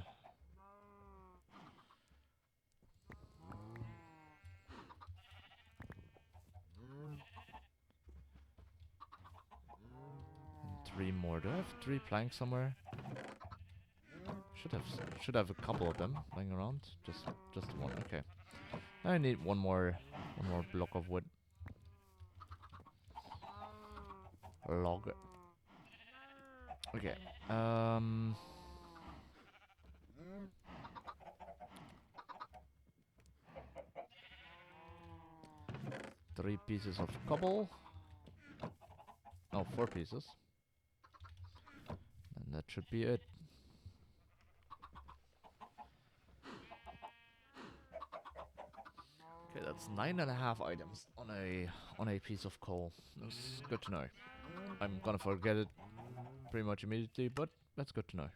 3 more. Do I have 3 planks somewhere? Should have a couple of them lying around. Just one. Okay. I need one more block of wood. Log. Okay. 3 pieces of cobble. No, 4 pieces. And that should be it. Okay, that's 9.5 items on a piece of coal. That's good to know. I'm gonna forget it pretty much immediately, but that's good to know.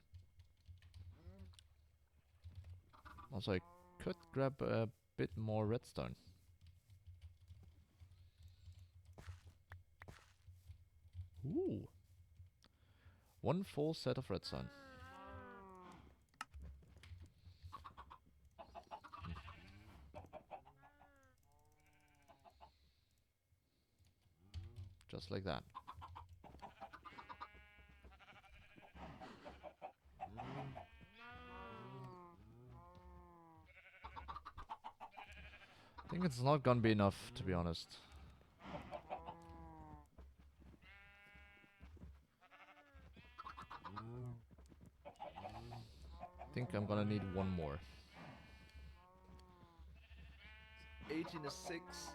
Also, I could grab a bit more redstone. Ooh. 1 full set of redstone. Just like that. I think it's not gonna be enough, to be honest. I think I'm gonna need 1 more. 18 is 6.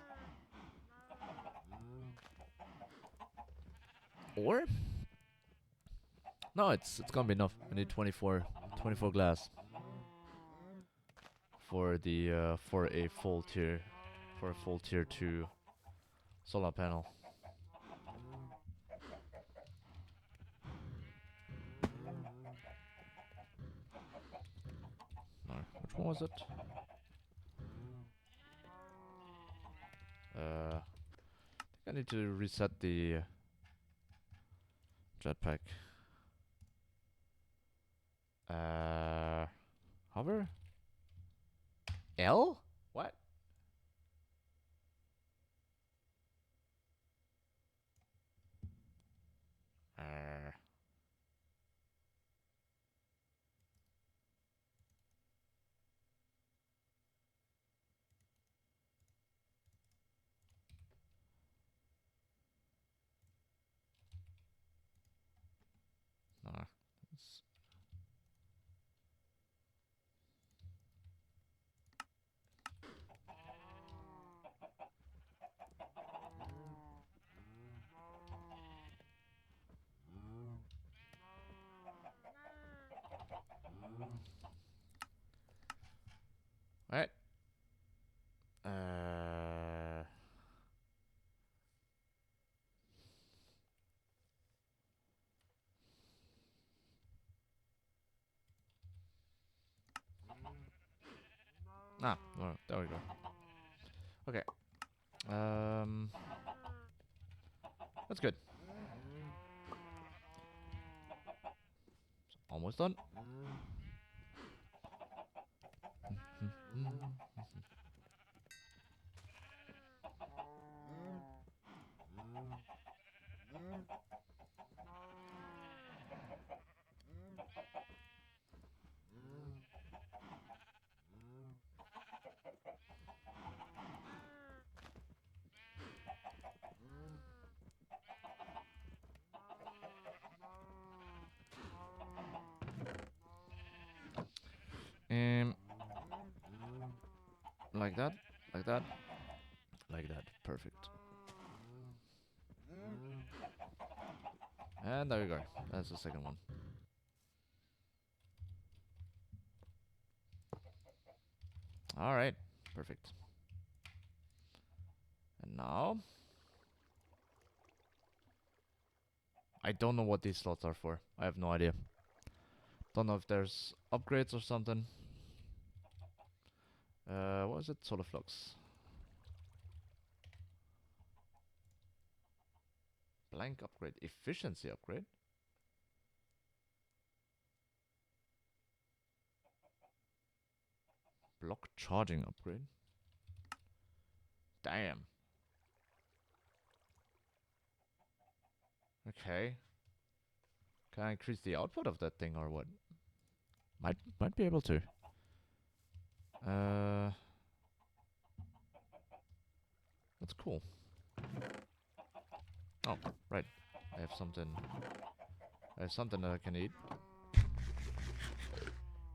Or? No, it's gonna be enough. I need 24 glass. For the for a full tier 2 solar panel. No, which one was it? I think I need to reset the jetpack. Hover? L? What? No. Alright. No, there we go. Okay. That's good. Almost done. Like that, like that, like that. Perfect. And there we go. That's the second one. All right, perfect. And now, I don't know what these slots are for. I have no idea. Don't know if there's upgrades or something. What is it? Solar flux. Blank upgrade. Efficiency upgrade. Block charging upgrade. Damn. Okay. Can I increase the output of that thing or what? Might be able to. That's cool. Oh, right. I have something that I can eat.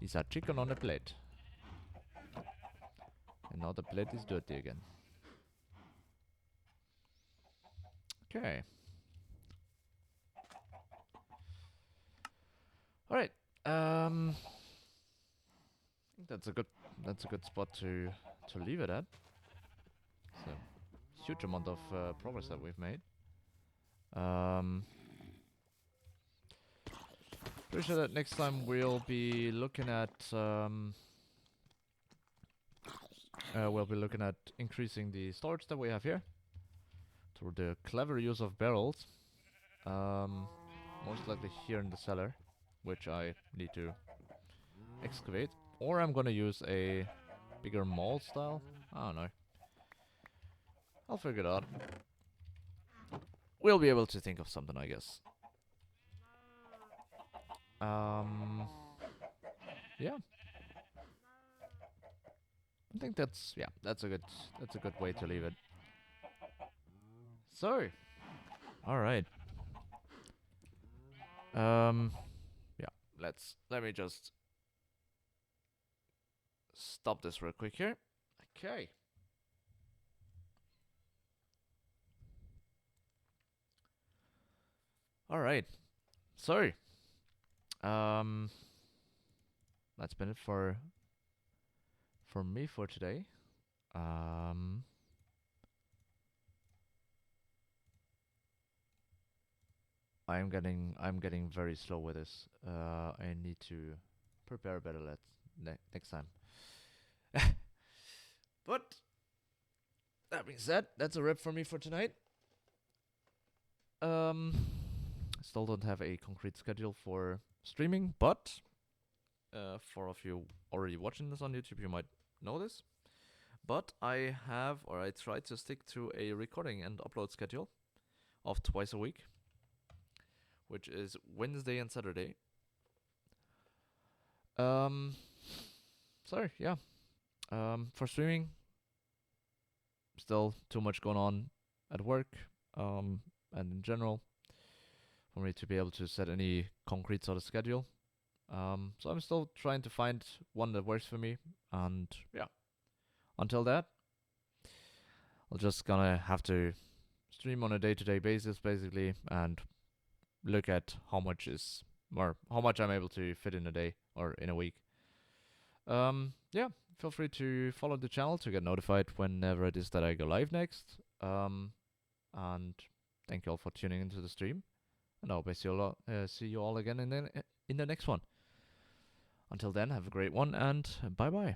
These are chicken on a plate. And now the plate is dirty again. Okay. Alright. I think that's a good spot to leave it at. So huge amount of progress that we've made. Pretty sure that next time we'll be looking at increasing the storage that we have here through the clever use of barrels. Most likely here in the cellar, which I need to excavate, or I'm gonna use a bigger mall style. I don't know. I'll figure it out. We'll be able to think of something, I guess. Yeah. I think that's a good way to leave it. So, all right. Yeah. Let me just stop this real quick here. Okay. All right. So, that's been it for me for today. I'm getting very slow with this. I need to prepare better next time. But that being said, that's a wrap for me for tonight. Still don't have a concrete schedule for streaming, but for of you already watching this on YouTube, you might know this. But I try to stick to a recording and upload schedule of twice a week, which is Wednesday and Saturday. Sorry, yeah. For streaming, still too much going on at work, and in general, for me to be able to set any concrete sort of schedule. So I'm still trying to find one that works for me, and yeah. Until that, I'm just gonna have to stream on a day-to-day basis, basically, and look at how much I'm able to fit in a day or in a week. Yeah, feel free to follow the channel to get notified whenever it is that I go live next. And thank you all for tuning into the stream, and I'll see you all again in the next one. Until then, have a great one, and bye bye.